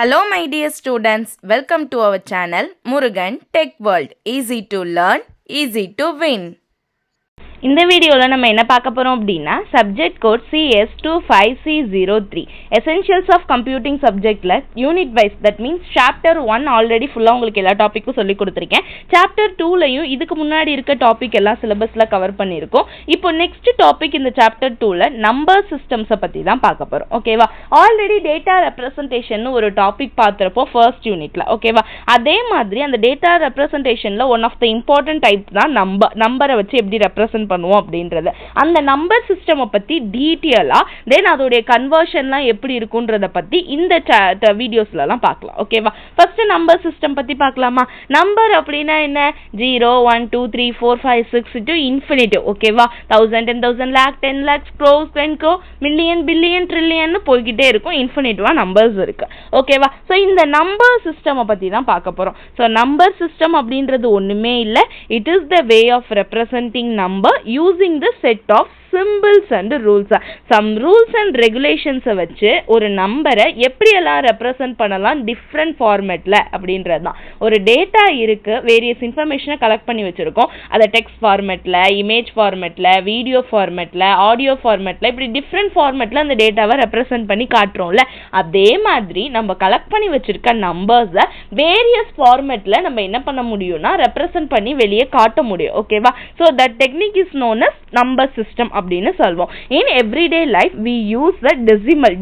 Hello my dear students, welcome to our channel Murugan Tech World. Easy to learn, easy to win. இந்த வீடியோவில் நம்ம என்ன பார்க்க போகிறோம் அப்படின்னா subject code CS25C03 essentials of computing சப்ஜெக்டில் unit wise that means chapter 1 already ஃபுல்லாக உங்களுக்கு எல்லா டாப்பிக்கும் சொல்லி கொடுத்துருக்கேன். சாப்டர் 2லையும் இதுக்கு முன்னாடி இருக்க டாபிக் எல்லாம் சிலபஸில் கவர் பண்ணியிருக்கோம். இப்போ நெக்ஸ்ட் டாபிக் இந்த சாப்டர் 2ல் நம்பர் சிஸ்டம்ஸை பற்றி தான் பார்க்க போகிறோம். ஓகேவா? ஆல்ரெடி டேட்டா ரெப்ரசன்டேஷன் ஒரு டாபிக் பார்த்துறப்போ ஃபர்ஸ்ட் யூனிட்ல. ஓகேவா? அதே மாதிரி அந்த டேட்டா ரெப்ரசன்டேஷனில் one of the important type தான் நம்பரை வச்சு எப்படி ரெப்ரசன்ட் பண்ணுவோம் அப்படின்றது. அந்த நம்பர் சிஸ்டம் பத்தி டீடைலா தென் அதோடைய கன்வர்ஷன்லாம் எப்படி இருக்கும்ன்றத பத்தி இந்த வீடியோஸ்ல எல்லாம் பார்க்கலாம். ஓகேவா? ஃபர்ஸ்ட் நம்பர் சிஸ்டம் பத்தி பார்க்கலாமா? நம்பர் அப்படினா என்ன? 0 1 2 3 4 5 6 to infinity. ஓகேவா? 1000 10000 lakh 10 lakhs crores 10 crore million billion trillion போய்கிட்டே இருக்கும். இன்ஃபினிட்டிவா நம்பர்ஸ் இருக்கு. ஓகேவா? சோ இந்த நம்பர் சிஸ்டம் பத்தி தான் பார்க்க போறோம். சோ நம்பர் சிஸ்டம் அப்படின்றது ஒண்ணுமே இல்ல. It is the way of representing number using the set of symbols and rules. Some rules and regulations வச்சு ஒரு நம்பரை எப்படி எல்லாம் ரெப்ரசன்ட் பண்ணலாம் டிஃப்ரெண்ட் ஃபார்மேட்ல அப்படின்றது தான். ஒரு டேட்டா இருக்கு, வேரியஸ் இன்ஃபர்மேஷனை கலெக்ட் பண்ணி வச்சிருக்கோம். அதை டெக்ஸ்ட் ஃபார்மேட்ல, இமேஜ் ஃபார்மேட்ல, வீடியோ ஃபார்மேட்ல, ஆடியோ ஃபார்மேட்ல, இப்படி டிஃப்ரெண்ட் ஃபார்மேட்ல அந்த டேட்டாவை ரெப்ரசன்ட் பண்ணி காட்டுறோம்ல. அதே மாதிரி நம்ம கலெக்ட் பண்ணி வச்சிருக்க நம்பர்ஸை வேரியஸ் ஃபார்மேட்ல நம்ம என்ன பண்ண முடியும்னா ரெப்ரசன்ட் பண்ணி வெளியே காட்ட முடியும். ஓகேவா? So that technique is known as number system அப்படின்னு சொல்வோம். In everyday life we use the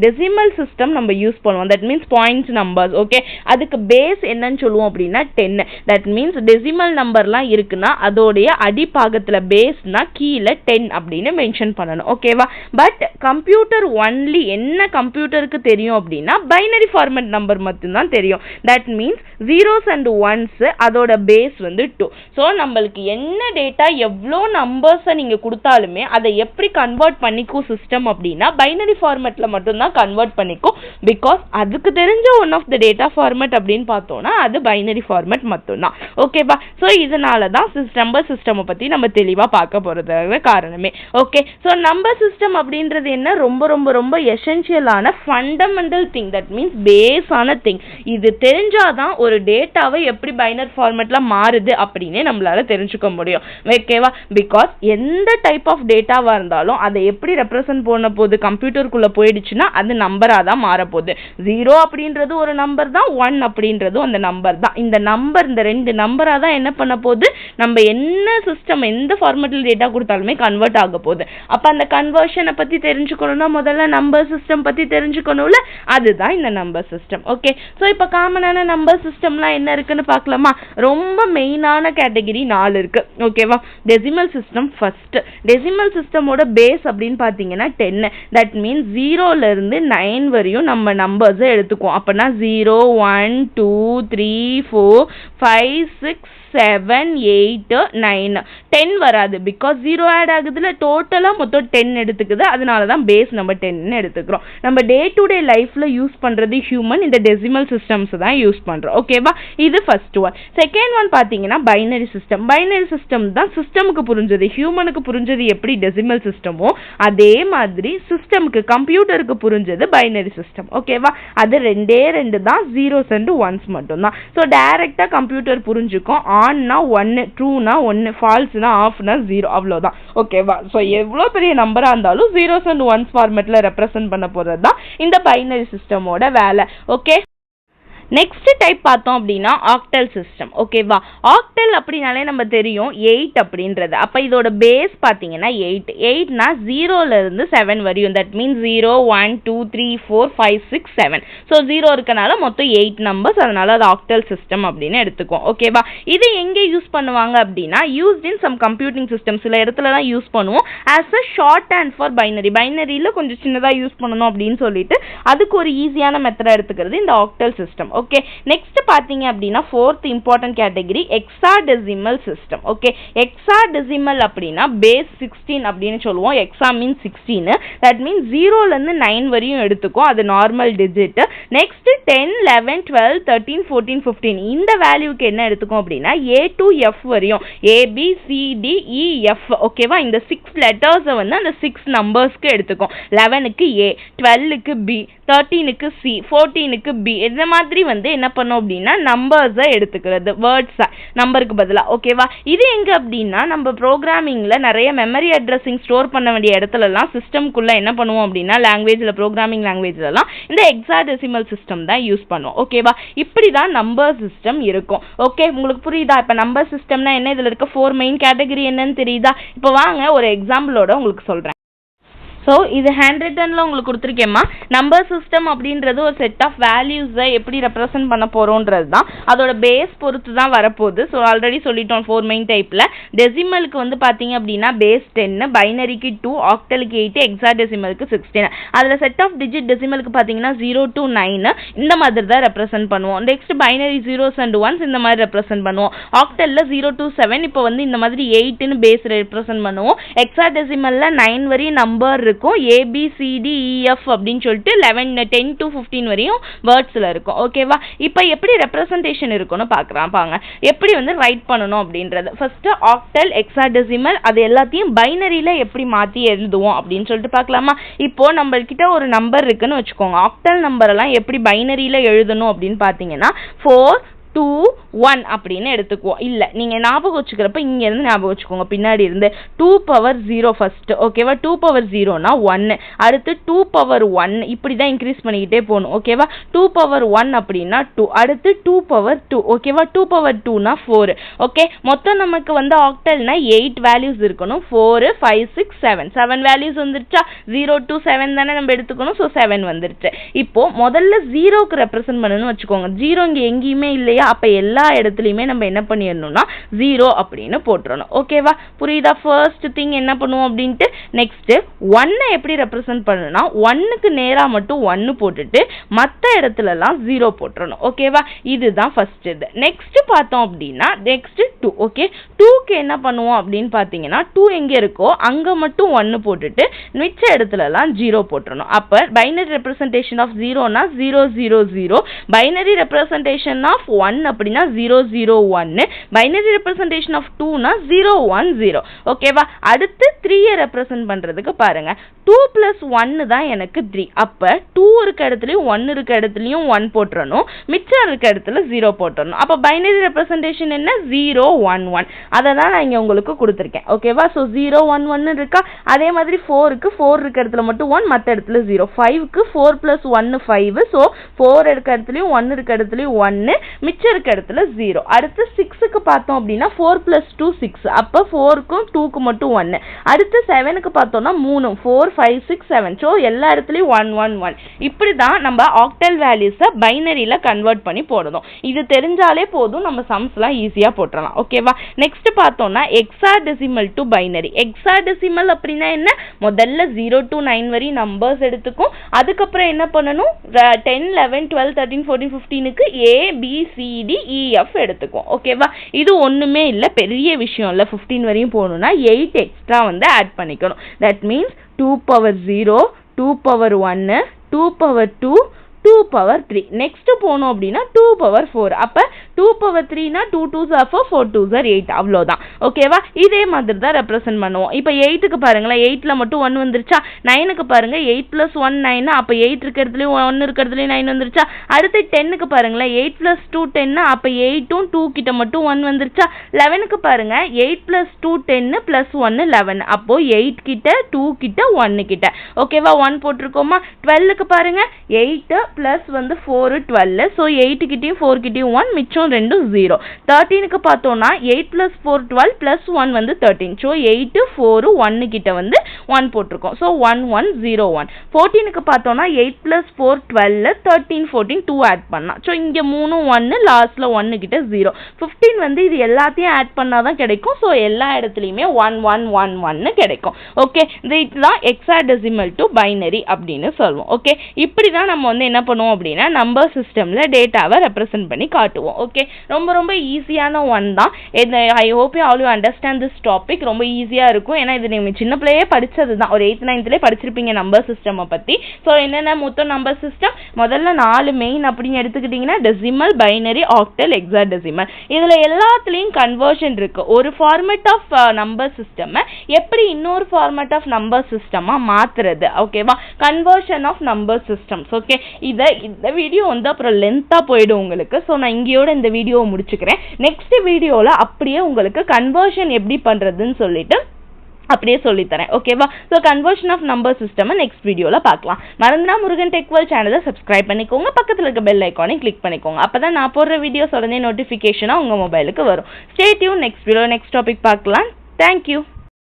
decimal system நம்ம யூஸ் பண்ணுவோம். That means points numbers. Okay, அதுக்கு பேஸ் என்னன்னு சொல்லுவோம் அப்படின்னா 10. தட் மீன்ஸ் டெசிமல் நம்பர்லாம் இருக்குன்னா அதோடைய அடிப்பாகத்துல பேஸ்னா கீழே 10 அப்படின்னு மென்ஷன் பண்ணணும். ஓகேவா? பட் கம்ப்யூட்டர் ஒன்லி என்ன கம்ப்யூட்டருக்கு தெரியும் அப்படின்னா பைனரி ஃபார்மேட் நம்பர் மட்டும்தான் தெரியும். That means zeros and once அதோட பேஸ் வந்து 2. ஸோ நம்மளுக்கு என்ன டேட்டா எவ்வளோ நம்பர்ஸை நீங்க கொடுத்தாலுமே அதை எப்படி கன்வெர்ட் பண்ணிக்கும் சிஸ்டம் அப்படின்னா பைனரி ஃபார்மேட்ல மட்டும்தான் கன்வெர்ட் பண்ணிக்கும். பிகாஸ் அதுக்கு தெரிஞ்ச one of the data format அப்படின்னு பார்த்தோம்னா அது பைனரி ஃபார்மேட் மட்டும்தான். ஓகேவா? ஸோ இதனால தான் நம்பர் சிஸ்டம் பத்தி நம்ம தெளிவா பார்க்க போறது காரணமே. ஓகே, ஸோ நம்பர் சிஸ்டம் அப்படின்றது என்ன? ரொம்ப ரொம்ப ரொம்ப எசென்ஷியலான ஃபண்டமெண்டல் திங். தட் மீன்ஸ் பேஸான திங். இது தெரிஞ்சாதான் ஒரு டேட்டாவை எப்படி பைனரி ஃபார்மேட்ல மாறுது அப்படின்னு நம்மளால தெரிஞ்சுக்க முடியும். ஓகேவா? பிகாஸ் எந்த டைப் ஆஃப் டேட்டாவா இருந்தாலும் அதை எப்படி ரெப்ரசன்ட் பண்ண போகுது கம்ப்யூட்டருக்குள்ள போயிடுச்சுன்னா அது நம்பரா தான் மாறப்போகுது. 0 அப்படின்றது ஒரு நம்பர் தான், 1 அப்படின்றதும் அந்த நம்பர் தான். இந்த நம்பர், இந்த ரெண்டு நம்பரா தான் என்ன பண்ண போகுது, நம்ம என்ன சிஸ்டம் எந்த ஃபார்மேட்ல டேட்டா கொடுத்தாலுமே கன்வெர்ட் ஆக போகுது. அப்ப அந்த கன்வர்ஷனை பத்தி தெரிஞ்சுக்கணும்னா முதல்ல நம்பர் சிஸ்டம் பத்தி தெரிஞ்சுக்கணும்ல, அதுதான் இந்த நம்பர் சிஸ்டம். ஓகே, ஸோ இப்போ காமனான நம்பர் சிஸ்டம்லாம் என்ன இருக்குன்னு பார்க்கலாமா? ரொம்ப மெயினான கேட்டகரி 4 இருக்கு. ஓகேவா? Decimal system first. டெசிமல் சிஸ்டமோட பேஸ் அப்படின்னு பார்த்தீங்கன்னா 10. தட் மீன்ஸ் 0ல இருந்து 9 வரையும் நம்ம நம்பர்ஸை எடுத்துக்குவோம். அப்பனா 0 1 2 3 4 5 6 7 8 9 10 வராது. பிகாஸ் 0 ஆட் ஆகுதுல, டோட்டலா மொத்தம் 10 எடுத்துக்குது. அதனால தான் பேஸ் நம்ம 10 எடுத்துக்கிறோம். நம்ம டே டு டே லைஃப்ல யூஸ் பண்றது ஹியூமன் இந்த டெசிமல் சிஸ்டம்ஸ் தான் யூஸ் பண்றோம். ஓகேவா? இது ஃபர்ஸ்ட் ஒன். செகண்ட் ஒன் பாத்தீங்கன்னா பைனரி சிஸ்டம். பைனரி சிஸ்டம் தான் சிஸ்டமுக்கு புரிஞ்சது. ஹியூமனுக்கு புரிஞ்சது எப்படி டெசிமல் சிஸ்டமோ அதே மாதிரி சிஸ்டமுக்கு கம்ப்யூட்டருக்கு புரிஞ்சது பைனரி சிஸ்டம். ஓகேவா? அது ரெண்டே தான், ஜீரோஸ் அண்ட் ஒன்ஸ் மட்டும் தான். ஸோ டைரக்டா கம்ப்யூட்டர் புரிஞ்சுக்கும். ஆன்னா 1, ட்ரூனா 1, ஃபால்ஸ்னா ஆஃப்னா 0, அவ்வளோதான். ஓகேவா? ஸோ எவ்வளோ பெரிய நம்பரா இருந்தாலும் ஜீரோஸ் அண்ட் ஒன்ஸ் ஃபார்மேட்ல ரெப்ரசென்ட் பண்ண போறது தான் இந்த பைனரி சிஸ்டமோட வேலை. ஓகே, நெக்ஸ்ட் டைப் பார்த்தோம் அப்படின்னா ஆக்டல் சிஸ்டம். ஓகேவா? ஆக்டல் அப்படின்னாலே நம்ம தெரியும் 8 அப்படின்றது. அப்ப இதோட பேஸ் பார்த்தீங்கன்னா 8. 8னா 0ல இருந்து 7 வரையும். That means 0 1 2 3 4 5 6 7. ஸோ 0 இருக்கனால மொத்தம் 8 நம்பர்ஸ். அதனால அது ஆக்டல் சிஸ்டம் அப்படின்னு எடுத்துக்குவோம். ஓகேவா? இது எங்கே யூஸ் பண்ணுவாங்க அப்படின்னா used in some computing system. சில இடத்துல தான் யூஸ் பண்ணுவோம் as a shorthand for binary. பைனரியில கொஞ்சம் சின்னதா யூஸ் பண்ணணும் அப்படின்னு சொல்லிட்டு அதுக்கு ஒரு ஈஸியான மெத்தடா எடுத்துக்கிறது இந்த ஆக்டல் சிஸ்டம். ஓகே, நெக்ஸ்ட் பாத்தீங்க அப்படின்னா fourth important category hexadecimal system. Okay, hexadecimal அப்படின்னா பேஸ் 16 அப்படின்னு சொல்லுவோம். Hexa means 16. தட் மீன்ஸ் 0ல இருந்து 9 வரையும் எடுத்துக்கும். அது நார்மல் டிஜிட். நெக்ஸ்ட் 10 11 12 13 14 15 இந்த வேல்யூக்கு என்ன எடுத்துக்கும் அப்படின்னா A to F வரையும். ABCDEF. ஓகேவா? இந்த 6 லெட்டர்ஸ் வந்து அந்த 6 நம்பர்ஸ்க்கு எடுத்துக்கும். 11க்கு A, 12க்கு B, 13க்கு சி, 14க்கு பி, இந்த மாதிரி வந்து என்ன பண்ணோம் அப்படின்னா நம்பர்ஸை எடுத்துக்கிறது, வேர்ட்ஸை நம்பருக்கு பதிலாக. ஓகேவா? இது எங்கே அப்படின்னா நம்ம ப்ரோக்ராமிங்கில் நிறைய மெமரி அட்ரஸிங் ஸ்டோர் பண்ண வேண்டிய இடத்துலலாம் சிஸ்டம்குள்ளே என்ன பண்ணுவோம் அப்படின்னா லாங்குவேஜில், ப்ரோக்ராமிங் லாங்குவேஜ்லலாம் இந்த ஹெக்ஸாடெசிமல் சிஸ்டம் தான் யூஸ் பண்ணுவோம். ஓகேவா? இப்படி தான் நம்பர் சிஸ்டம் இருக்கும். ஓகே, உங்களுக்கு புரியுதா? இப்போ நம்பர் சிஸ்டம்னா என்ன, இதில் இருக்க 4 மெயின் கேட்டகரி என்னன்னு தெரியுதா? இப்போ வாங்க ஒரு எக்ஸாம்பிளோட உங்களுக்கு சொல்கிறேன். ஸோ இது ஹேண்ட் ரிட்டனில் உங்களுக்கு கொடுத்துருக்கேம்மா. நம்பர் சிஸ்டம் அப்படின்றது ஒரு செட் ஆஃப் வேல்யூஸை எப்படி ரெப்ரசென்ட் பண்ண போகிறோன்றது தான், அதோட பேஸ் பொறுத்து தான் வரப்போகுது. ஸோ ஆல்ரெடி சொல்லிட்டோம் 4 மெயின் டைப்பில். டெசிமலுக்கு வந்து பார்த்தீங்க அப்படின்னா பேஸ் 10, பைனரிக்கு 2, ஆக்டலுக்கு 8, ஹெக்ஸாடெசிமலுக்கு 16. அதில் செட் ஆஃப் டிஜிட் டெசிமலுக்கு பார்த்தீங்கன்னா 0 to 9 இந்த மாதிரி தான் ரெப்ரசென்ட் பண்ணுவோம். Next binary 0s and 1s இந்த மாதிரி ரெப்ரசென்ட் பண்ணுவோம். ஆக்டலில் 0 to 7 இப்போ வந்து இந்த மாதிரி 8ன்னு பேஸ் ரெப்ரசென்ட் பண்ணுவோம். ஹெக்ஸாடெசிமலில் 9 வரையும் நம்பர் இருக்கும், ABCDEF அப்படின்னு சொல்லிட்டு 10 to 15 வரையும் வேர்ட்ஸ்ல இருக்கும். ஓகேவா? இப்போ எப்படி ரெப்ரசன்டேஷன் இருக்கும்னு பார்க்கலாம். பாங்க எப்படி வந்து ரைட் பண்ணணும் அப்படின்றது. ஃபர்ஸ்ட் ஆக்டல், ஹெக்ஸாடெசிமல் அது எல்லாத்தையும் பைனரியில எப்படி மாற்றி எழுதுவோம் அப்படின்னு சொல்லிட்டு பார்க்கலாமா? இப்போ நம்ம கிட்ட ஒரு நம்பர் இருக்குன்னு வச்சுக்கோங்க. ஆக்டல் நம்பர் எல்லாம் எப்படி பைனரியில எழுதணும் அப்படின்னு பார்த்தீங்கன்னா 4 2 1 அப்படின்னு எடுத்துக்குவோம். இல்லை நீங்கள் ஞாபகம் வச்சுக்கிறப்ப இங்கேருந்து ஞாபகம் வச்சுக்கோங்க, பின்னாடி இருந்து 2 power 0 ஃபர்ஸ்ட். ஓகேவா? 2 power 0னா 1, அடுத்து 2 power 1 இப்படி தான் இன்க்ரீஸ் பண்ணிக்கிட்டே போகணும். ஓகேவா? 2 power 1 அப்படின்னா 2, அடுத்து 2 power 2. ஓகேவா? 2 power 2னா 4. ஓகே, மொத்தம் நமக்கு வந்து ஆக்டல்னா 8 வேல்யூஸ் இருக்கணும். 4 5 6 7 வேல்யூஸ் வந்துருச்சா? 0 to 7 தானே நம்ம எடுத்துக்கணும். ஸோ 7 வந்துருச்சு. இப்போ முதல்ல 0க்கு ரெப்ரசென்ட் பண்ணணும்னு வச்சுக்கோங்க. 0 இங்கே எங்கேயுமே இல்லையா? அப்ப எல்லா இடத்துலயுமே நம்ம என்ன பண்ணிடணும்னா 0 அப்படின்னு போட்டுறணும். ஓகேவா? புரியுதா? ஃபர்ஸ்ட் திங் என்ன பண்ணுவோம் அப்படின்ட்டு. நெக்ஸ்ட் 1 எப்படி ரெப்ரசென்ட் பண்ணணும்னா 1க்கு நேரா மட்டும் 1 போட்டுட்டு மற்ற இடத்துல எல்லாம் 0 போட்டுறணும். ஓகேவா? இதுதான் ஃபர்ஸ்ட் இது. நெக்ஸ்ட் பார்த்தோம் அப்படின்னா நெக்ஸ்ட் 2. ஓகே, 2க்கு என்ன பண்ணுவோம் அப்படின்னு பார்த்தீங்கன்னா 2 எங்க இருக்கோ அங்க மட்டும் 1 போட்டுட்டு மிச்ச இடத்துல எல்லாம் 0 போட்டுறணும். அப்ப பைனரி ரெப்ரசன்டேஷன் ஆஃப் 0னா 0 0 0, பைனரி ரெப்ரசன்டேஷன் ஆஃப் 1 அப்படினா 0 0 1, பைனரி ரெப்ரசன்டேஷன் ஆஃப் 2னா 0 1 0. ஓகேவா? அடுத்து 3 ரெப்ரசன்ட் பண்றதுக்கு பாருங்க, 2 plus 1 தான் எனக்கு 3. அப்ப 2 இருக்க இடத்துலயும் 1 இருக்க இடத்துலயும் 1 போட்டுறணும், மிச்சம் இருக்க இடத்துல 0 போட்டுறணும். அப்ப பைனரி ரெப்ரசன்டேஷன் என்ன? 0 1 1. அதை தான் நான் இங்க உங்களுக்கு கொடுத்துருக்கேன். ஓகேவா? ஸோ 0 1 1 இருக்கா? அதே மாதிரி 4க்கு 4 இருக்க இடத்துல மட்டும் 1, மற்ற இடத்துல 0. 5க்கு 4 plus 1 5. ஸோ 4 இருக்க இடத்துலயும் 1 இருக்க இடத்துலயும் 1, மிச்சம் இருக்க இடத்துல 0. அடுத்து 6க்கு பார்த்தோம் அப்படின்னா 4 plus 2 6. அப்ப 4க்கும் 2க்கு மட்டும் 1. அடுத்து 7க்கு பார்த்தோம்னா 3, 4 5 6 7. ஸோ எல்லா இடத்துலயும் 1 1 1. இப்படி தான் நம்ம ஆக்டல் வேல்யூஸை பைனரியில கன்வெர்ட் பண்ணி போடணும். இது தெரிஞ்சாலே போதும், நம்ம சம்ஸ்லாம் ஈஸியா போட்டுறலாம். ஓகேவா? நெக்ஸ்ட் பார்த்தோம்னா ஹெக்ஸாடெசிமல் டு பைனரி. ஹெக்ஸாடெசிமல் அப்படின்னா என்ன? முதல்ல 0 to 9 வரை நம்பர்ஸ் எடுத்துக்கும். அதுக்கப்புறம் என்ன பண்ணணும்? 10 11 12 13 14 15க்கு ABCDEF எடுத்துக்கும். ஓகேவா? இது ஒண்ணுமே இல்ல, பெரிய விஷயம் இல்ல. 15 வரையும் போகணும்னா 8 எக்ஸ்ட்ரா வந்து ஆட் பண்ணிக்கணும். That means 2 power 0, 2 power 1, 2 power 2, 2 power 3. Next போனோம் அப்படின்னா 2 power 4. அப்ப 2 power 3னா 2 2s are 4, 4 2s are 8. அவ்வளோதான். ஓகேவா? இதே மாதிரி தான் ரெப்ரசென்ட் பண்ணுவோம். இப்போ 8க்கு பாருங்களேன், 8ல மட்டும் 1 வந்துருச்சா? 9க்கு பாருங்க, 8 plus 1 9. அப்ப 8 இருக்கிறதுலயும் 1 இருக்கிறதுலயும் 9 வந்துருச்சா? அடுத்து 10க்கு பாருங்களேன், 8 plus 2 10. அப்ப 8ம் 2 கிட்ட மட்டும் 1 வந்துருச்சா? 11க்கு பாருங்க, 8 plus 2 10 plus 1 11. அப்போ 8 கிட்ட 2 கிட்ட 1 கிட்ட. ஓகேவா? 1 போட்டிருக்கோமா? 12க்கு பாருங்க, 8 plus வந்து 4 12. ஸோ 8 கிட்டையும் 4 கிட்டையும் 1, மிச்சம் 2 0. 13க்கு பார்த்தோம்னா 8 plus 4 12 plus 1 வந்து 13. ஸோ 8 4 1 கிட்ட வந்து 1 போட்டிருக்கோம். ஸோ 1 1 0 1. 14க்கு பார்த்தோம்னா 8 plus 4 12 13 14 2 ஆட் பண்ணலாம். ஸோ இங்க 3 1, லாஸ்ட்ல 1 கிட்ட 0. 15 வந்து இது எல்லாத்தையும் ஆட் பண்ணாதான் கிடைக்கும். ஸோ எல்லா இடத்துலையுமே 1 1 1 1 கிடைக்கும். ஓகே, இதுதான் ஹெக்ஸாடெசிமல் டு பைனரி அப்படின்னு சொல்லுவோம். ஓகே, இப்படி தான் நம்ம வந்து என்ன பண்ணுவோம் அப்படின்னா நம்பர் சிஸ்டம்ல டேட்டாவை ரெப்ரசென்ட் பண்ணி காட்டுவோம். ஓகே. ஓகே, ரொம்ப ரொம்ப ஈஸியான ஒன் தான். I hope you all you understand this topic. ரொம்ப ஈஸியாக இருக்கும். ஏன்னா இது நீங்கள் சின்ன பிள்ளையே படித்தது தான். ஒரு 8th 9thலேயே படிச்சிருப்பீங்க நம்பர் சிஸ்டமை பற்றி. ஸோ என்னென்ன மொத்தம் நம்பர் சிஸ்டம், முதல்ல 4 மெயின் அப்படின்னு எடுத்துக்கிட்டிங்கன்னா டெசிமல், பைனரி, ஆக்டல், ஹெக்ஸாடெசிமல். இதில் எல்லாத்துலேயும் கன்வர்ஷன் இருக்குது. ஒரு ஃபார்மேட் ஆஃப் நம்பர் சிஸ்டமை எப்படி இன்னொரு ஃபார்மேட் ஆஃப் நம்பர் சிஸ்டமாக மாற்றுறது, ஓகேவா? Conversion of number systems. Okay, இந்த வீடியோ வந்து அப்புறம் லென்த்தாக போயிடும் உங்களுக்கு. ஸோ நான் இங்கேயோட இந்த வீடியோவை முடிச்சுக்கிறேன். நெக்ஸ்ட் வீடியோவில் அப்படியே உங்களுக்கு கன்வர்ஷன் எப்படி பண்ணுறதுன்னு சொல்லிட்டு அப்படியே சொல்லித்தரேன், ஓகேவா? So conversion of number system next வீடியோவில் பார்க்கலாம். மறந்துனா முருகன் டெக் வேர்ல்ட் சேனலை சப்ஸ்கிரைப் பண்ணிக்கோங்க, பக்கத்தில் இருக்க பெல் ஐக்கானை கிளிக் பண்ணிக்கோங்க. அப்போ தான் நான் போடுற வீடியோஸ் உடனே நோட்டிஃபிகேஷனாக உங்கள் மொபைலுக்கு வரும். Stay tune. Next video next topic பார்க்கலாம். தேங்க்யூ.